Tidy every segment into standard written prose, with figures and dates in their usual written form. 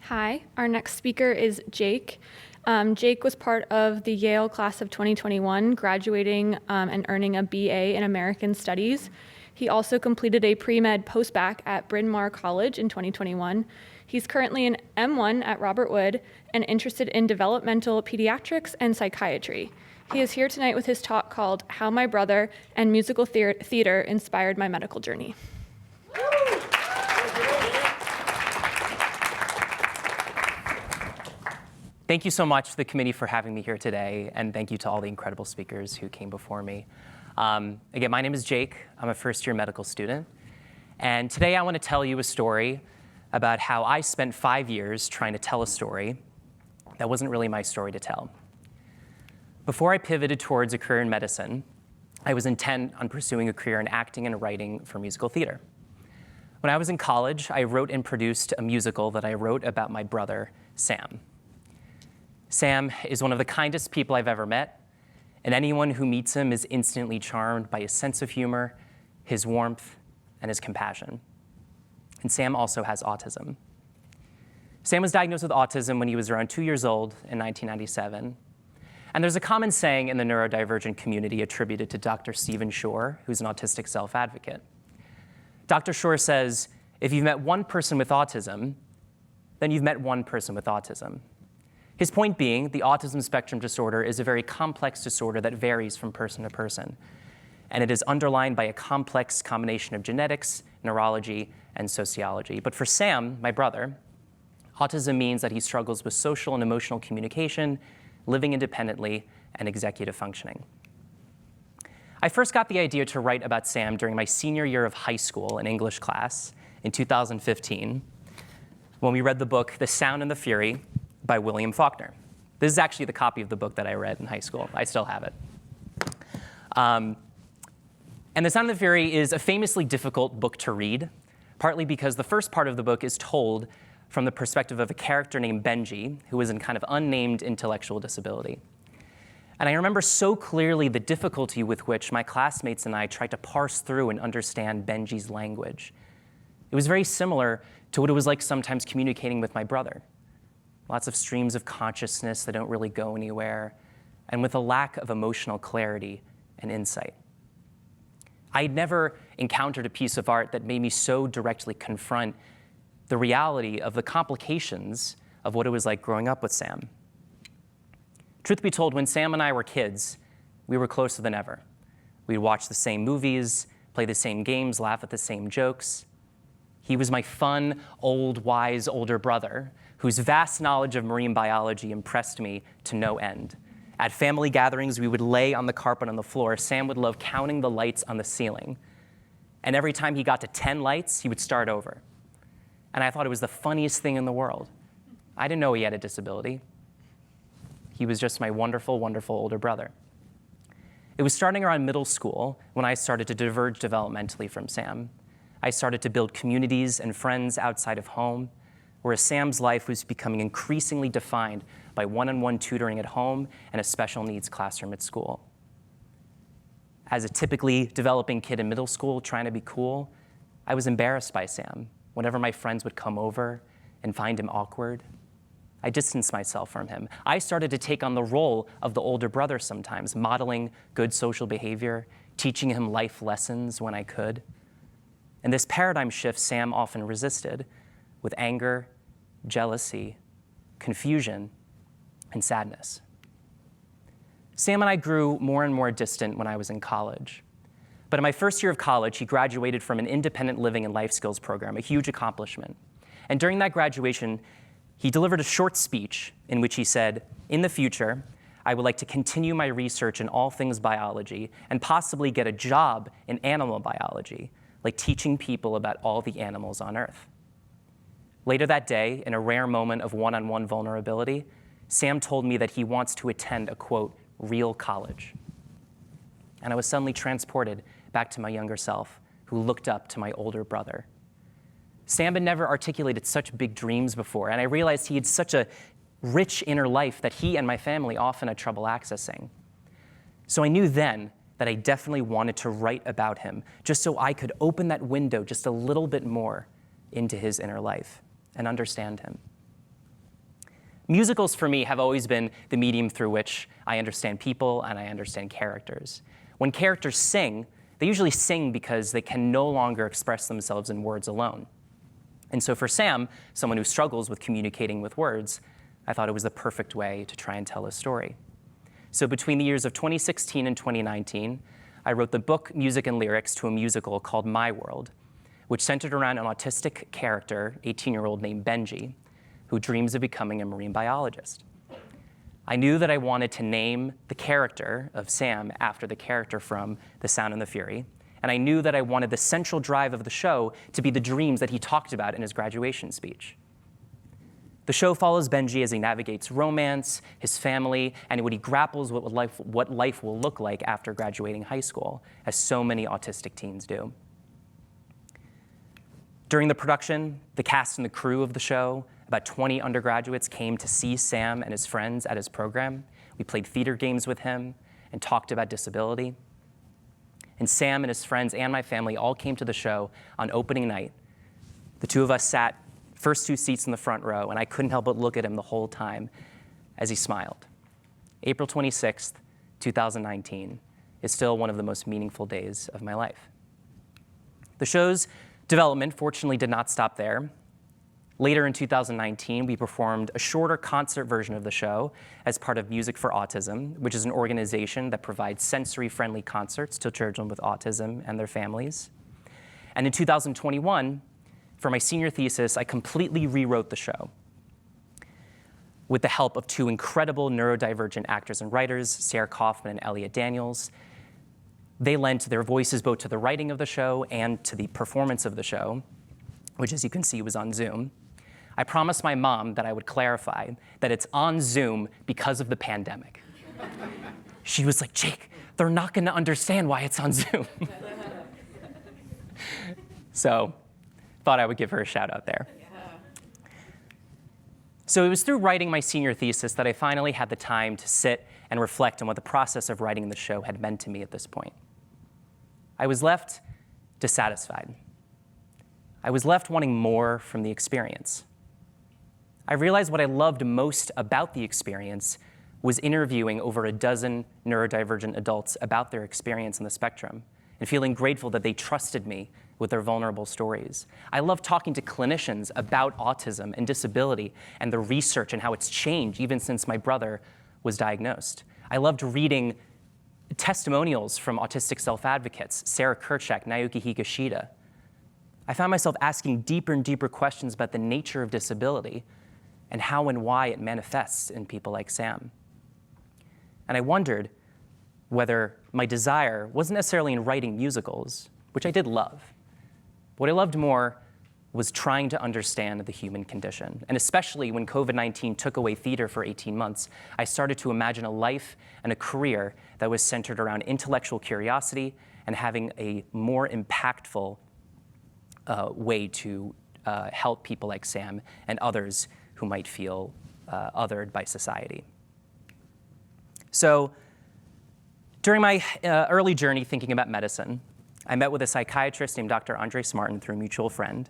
Hi, our next speaker is Jake. Jake was part of the Yale class of 2021, graduating and earning a BA in American Studies. He also completed a pre-med post-bac at Bryn Mawr College in 2021. He's currently an M1 at Robert Wood and interested in developmental pediatrics and psychiatry. He is here tonight with his talk called How My Brother and Musical Theater Inspired My Medical Journey. Thank you so much to the committee for having me here today, and thank you to all the incredible speakers who came before me. Again, my name is Jake. I'm a first-year medical student, and today I want to tell you a story about how I spent 5 years trying to tell a story that wasn't really my story to tell. Before I pivoted towards a career in medicine, I was intent on pursuing a career in acting and writing for musical theater. When I was in college, I wrote and produced a musical that I wrote about my brother, Sam. Sam is one of the kindest people I've ever met, and anyone who meets him is instantly charmed by his sense of humor, his warmth, and his compassion. And Sam also has autism. Sam was diagnosed with autism when he was around 2 years old in 1997. And there's a common saying in the neurodivergent community attributed to Dr. Stephen Shore, who's an autistic self-advocate. Dr. Shore says, if you've met one person with autism, then you've met one person with autism. His point being, the autism spectrum disorder is a very complex disorder that varies from person to person. And it is underlined by a complex combination of genetics, neurology, and sociology. But for Sam, my brother, autism means that he struggles with social and emotional communication, living independently, and executive functioning. I first got the idea to write about Sam during my senior year of high school in English class in 2015, when we read the book The Sound and the Fury by William Faulkner. This is actually the copy of the book that I read in high school. I still have it. And The Sound and the Fury is a famously difficult book to read, partly because the first part of the book is told from the perspective of a character named Benji, who is in kind of unnamed intellectual disability. And I remember so clearly the difficulty with which my classmates and I tried to parse through and understand Benji's language. It was very similar to what it was like sometimes communicating with my brother. Lots of streams of consciousness that don't really go anywhere, and with a lack of emotional clarity and insight. I had never encountered a piece of art that made me so directly confront the reality of the complications of what it was like growing up with Sam. Truth be told, when Sam and I were kids, we were closer than ever. We'd watch the same movies, play the same games, laugh at the same jokes. He was my fun, old, wise older brother, whose vast knowledge of marine biology impressed me to no end. At family gatherings, we would lay on the carpet on the floor. Sam would love counting the lights on the ceiling. And every time he got to 10 lights, he would start over. And I thought it was the funniest thing in the world. I didn't know he had a disability. He was just my wonderful, wonderful older brother. It was starting around middle school when I started to diverge developmentally from Sam. I started to build communities and friends outside of home, whereas Sam's life was becoming increasingly defined by one-on-one tutoring at home and a special needs classroom at school. As a typically developing kid in middle school trying to be cool, I was embarrassed by Sam. Whenever my friends would come over and find him awkward, I distanced myself from him. I started to take on the role of the older brother sometimes, modeling good social behavior, teaching him life lessons when I could. And this paradigm shift Sam often resisted with anger, jealousy, confusion, and sadness. Sam and I grew more and more distant when I was in college. But in my first year of college, he graduated from an independent living and life skills program, a huge accomplishment. And during that graduation, he delivered a short speech in which he said, in the future, I would like to continue my research in all things biology and possibly get a job in animal biology, like teaching people about all the animals on Earth. Later that day, in a rare moment of one-on-one vulnerability, Sam told me that he wants to attend a, quote, real college. And I was suddenly transported back to my younger self, who looked up to my older brother. Sam had never articulated such big dreams before, and I realized he had such a rich inner life that he and my family often had trouble accessing. So I knew then that I definitely wanted to write about him, just so I could open that window just a little bit more into his inner life and understand him. Musicals for me have always been the medium through which I understand people and I understand characters. When characters sing, they usually sing because they can no longer express themselves in words alone. And so for Sam, someone who struggles with communicating with words, I thought it was the perfect way to try and tell a story. So between the years of 2016 and 2019, I wrote the book Music and Lyrics to a musical called My World, which centered around an autistic character, 18-year-old named Benji, who dreams of becoming a marine biologist. I knew that I wanted to name the character of Sam after the character from The Sound and the Fury, and I knew that I wanted the central drive of the show to be the dreams that he talked about in his graduation speech. The show follows Benji as he navigates romance, his family, and when he grapples with what life will look like after graduating high school, as so many autistic teens do. During the production, the cast and the crew of the show, about 20 undergraduates came to see Sam and his friends at his program. We played theater games with him and talked about disability. And Sam and his friends and my family all came to the show on opening night. The two of us sat first two seats in the front row, and I couldn't help but look at him the whole time as he smiled. April 26th, 2019 is still one of the most meaningful days of my life. The show's development fortunately did not stop there. Later in 2019, we performed a shorter concert version of the show as part of Music for Autism, which is an organization that provides sensory-friendly concerts to children with autism and their families. And in 2021, for my senior thesis, I completely rewrote the show with the help of two incredible neurodivergent actors and writers, Sarah Kaufman and Elliot Daniels. They lent their voices both to the writing of the show and to the performance of the show, which, as you can see, was on Zoom. I promised my mom that I would clarify that it's on Zoom because of the pandemic. She was like, Jake, they're not gonna understand why it's on Zoom. So, thought I would give her a shout out there. So it was through writing my senior thesis that I finally had the time to sit and reflect on what the process of writing the show had meant to me at this point. I was left dissatisfied. I was left wanting more from the experience. I realized what I loved most about the experience was interviewing over a dozen neurodivergent adults about their experience in the spectrum and feeling grateful that they trusted me with their vulnerable stories. I loved talking to clinicians about autism and disability and the research and how it's changed even since my brother was diagnosed. I loved reading testimonials from autistic self-advocates, Sarah Kerchak, Naoki Higashida. I found myself asking deeper and deeper questions about the nature of disability and how and why it manifests in people like Sam. And I wondered whether my desire wasn't necessarily in writing musicals, which I did love. What I loved more was trying to understand the human condition. And especially when COVID-19 took away theater for 18 months, I started to imagine a life and a career that was centered around intellectual curiosity and having a more impactful way to help people like Sam and others who might feel othered by society. So during my early journey thinking about medicine, I met with a psychiatrist named Dr. Andres Martin through a mutual friend.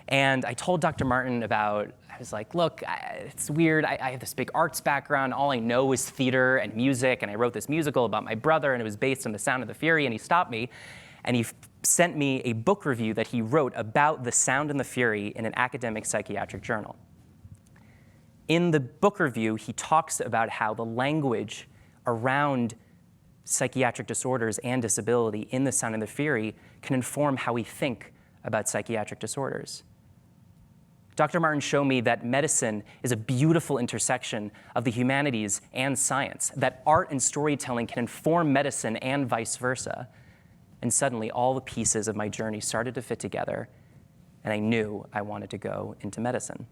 And I told Dr. Martin I was like, look, it's weird. I have this big arts background. All I know is theater and music. And I wrote this musical about my brother, and it was based on The Sound of the Fury. And he stopped me, and he sent me a book review that he wrote about The Sound and the Fury in an academic psychiatric journal. In the book review, he talks about how the language around psychiatric disorders and disability in The Sound and the Fury can inform how we think about psychiatric disorders. Dr. Martin showed me that medicine is a beautiful intersection of the humanities and science, that art and storytelling can inform medicine and vice versa. And suddenly, all the pieces of my journey started to fit together, and I knew I wanted to go into medicine.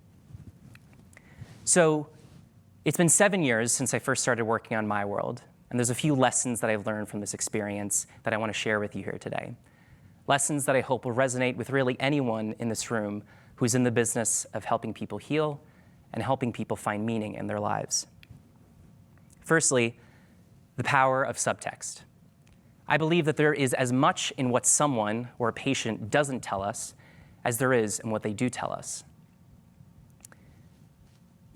So it's been 7 years since I first started working on My World, and there's a few lessons that I've learned from this experience that I want to share with you here today. Lessons that I hope will resonate with really anyone in this room who's in the business of helping people heal and helping people find meaning in their lives. Firstly, the power of subtext. I believe that there is as much in what someone or a patient doesn't tell us as there is in what they do tell us.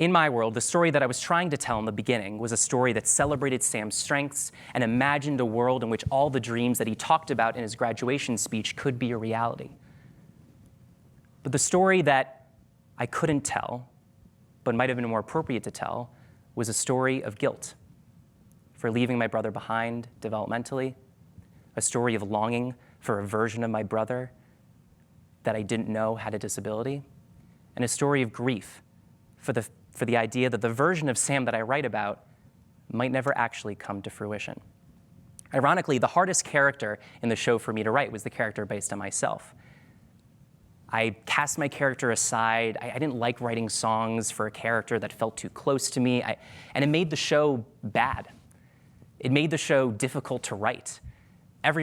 In my world, the story that I was trying to tell in the beginning was a story that celebrated Sam's strengths and imagined a world in which all the dreams that he talked about in his graduation speech could be a reality. But the story that I couldn't tell, but might have been more appropriate to tell, was a story of guilt for leaving my brother behind developmentally, a story of longing for a version of my brother that I didn't know had a disability, and a story of grief for the idea that the version of Sam that I write about might never actually come to fruition. Ironically, the hardest character in the show for me to write was the character based on myself. I cast my character aside. I didn't like writing songs for a character that felt too close to me, and it made the show bad. It made the show difficult to write.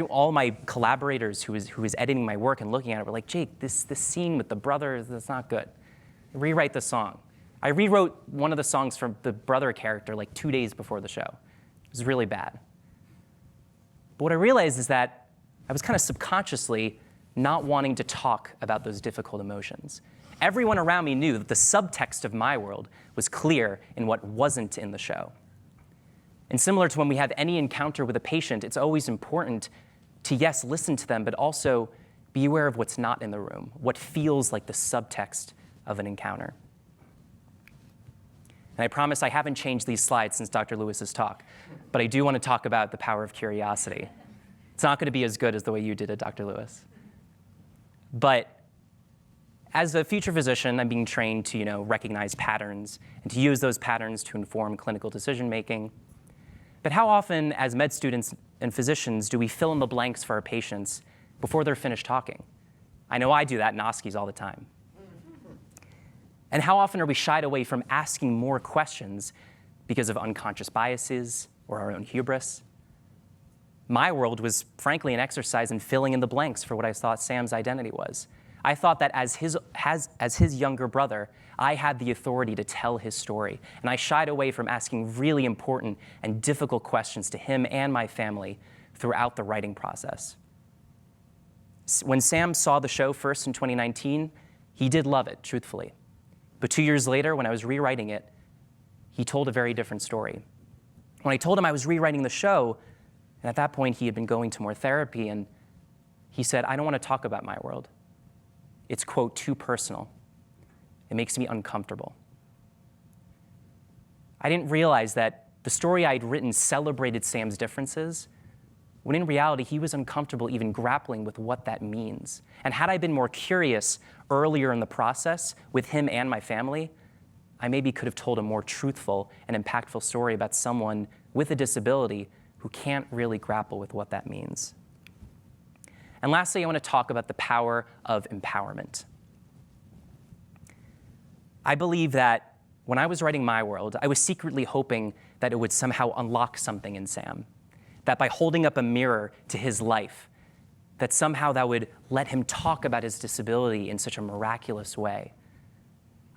All my collaborators who was editing my work and looking at it were like, Jake, this scene with the brother, that's not good. Rewrite the song. I rewrote one of the songs from the brother character like 2 days before the show. It was really bad. But what I realized is that I was kind of subconsciously not wanting to talk about those difficult emotions. Everyone around me knew that the subtext of my world was clear in what wasn't in the show. And similar to when we have any encounter with a patient, it's always important to, yes, listen to them, but also be aware of what's not in the room, what feels like the subtext of an encounter. And I promise I haven't changed these slides since Dr. Lewis's talk, but I do want to talk about the power of curiosity. It's not going to be as good as the way you did it, Dr. Lewis. But as a future physician, I'm being trained to recognize patterns and to use those patterns to inform clinical decision-making. But how often, as med students and physicians, do we fill in the blanks for our patients before they're finished talking? I know I do that in OSCEs all the time. And how often are we shied away from asking more questions because of unconscious biases or our own hubris? My world was, frankly, an exercise in filling in the blanks for what I thought Sam's identity was. I thought that as his younger brother, I had the authority to tell his story, and I shied away from asking really important and difficult questions to him and my family throughout the writing process. When Sam saw the show first in 2019, he did love it, truthfully. But 2 years later, when I was rewriting it, he told a very different story. When I told him I was rewriting the show, and at that point he had been going to more therapy, and he said, I don't want to talk about my world. It's, quote, too personal. It makes me uncomfortable. I didn't realize that the story I'd written celebrated Sam's differences, when in reality he was uncomfortable even grappling with what that means. And had I been more curious earlier in the process with him and my family, I maybe could have told a more truthful and impactful story about someone with a disability who can't really grapple with what that means. And lastly, I want to talk about the power of empowerment. I believe that when I was writing my world, I was secretly hoping that it would somehow unlock something in Sam, that by holding up a mirror to his life, that somehow that would let him talk about his disability in such a miraculous way.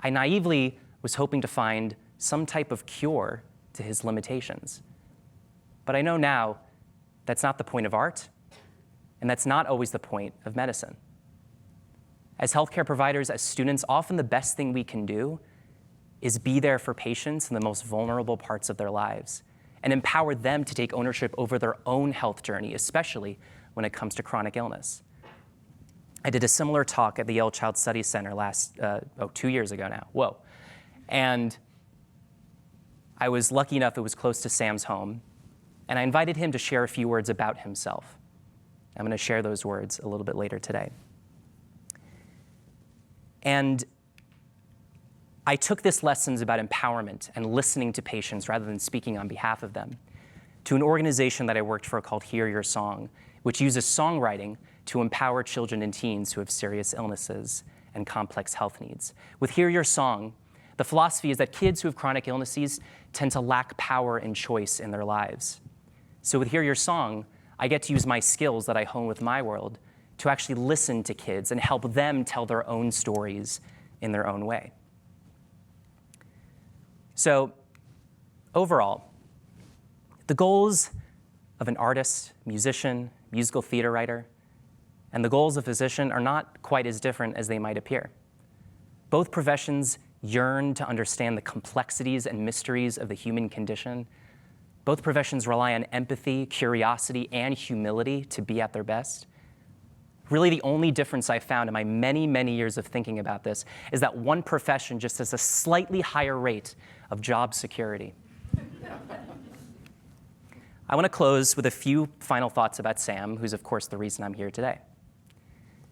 I naively was hoping to find some type of cure to his limitations. But I know now that's not the point of art, and that's not always the point of medicine. As healthcare providers, as students, often the best thing we can do is be there for patients in the most vulnerable parts of their lives and empower them to take ownership over their own health journey, especially when it comes to chronic illness. I did a similar talk at the Yale Child Studies Center 2 years ago now. Whoa. And I was lucky enough, it was close to Sam's home, and I invited him to share a few words about himself. I'm going to share those words a little bit later today. And I took this lessons about empowerment and listening to patients rather than speaking on behalf of them to an organization that I worked for called Hear Your Song, which uses songwriting to empower children and teens who have serious illnesses and complex health needs. With Hear Your Song, the philosophy is that kids who have chronic illnesses tend to lack power and choice in their lives. So with Hear Your Song, I get to use my skills that I hone with my world to actually listen to kids and help them tell their own stories in their own way. So overall, the goals of an artist, musician, musical theater writer, and the goals of a physician are not quite as different as they might appear. Both professions yearn to understand the complexities and mysteries of the human condition. Both professions rely on empathy, curiosity, and humility to be at their best. Really, the only difference I've found in my many, many years of thinking about this is that one profession just has a slightly higher rate of job security. I want to close with a few final thoughts about Sam, who's of course the reason I'm here today.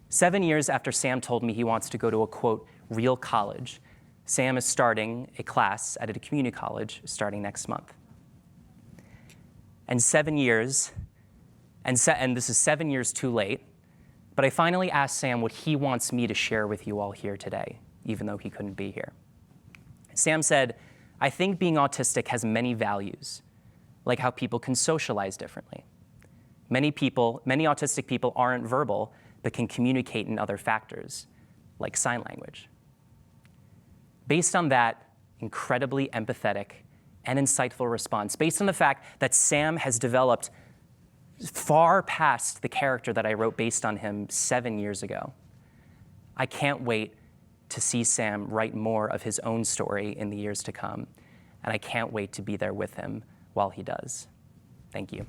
7 years after Sam told me he wants to go to a, quote, real college, Sam is starting a class at a community college starting next month. And 7 years, and this is 7 years too late, but I finally asked Sam what he wants me to share with you all here today, even though he couldn't be here. Sam said, I think being autistic has many values, like how people can socialize differently. Many autistic people aren't verbal, but can communicate in other factors, like sign language. Based on that incredibly empathetic and insightful response, based on the fact that Sam has developed far past the character that I wrote based on him 7 years ago, I can't wait to see Sam write more of his own story in the years to come, and I can't wait to be there with him while he does. Thank you.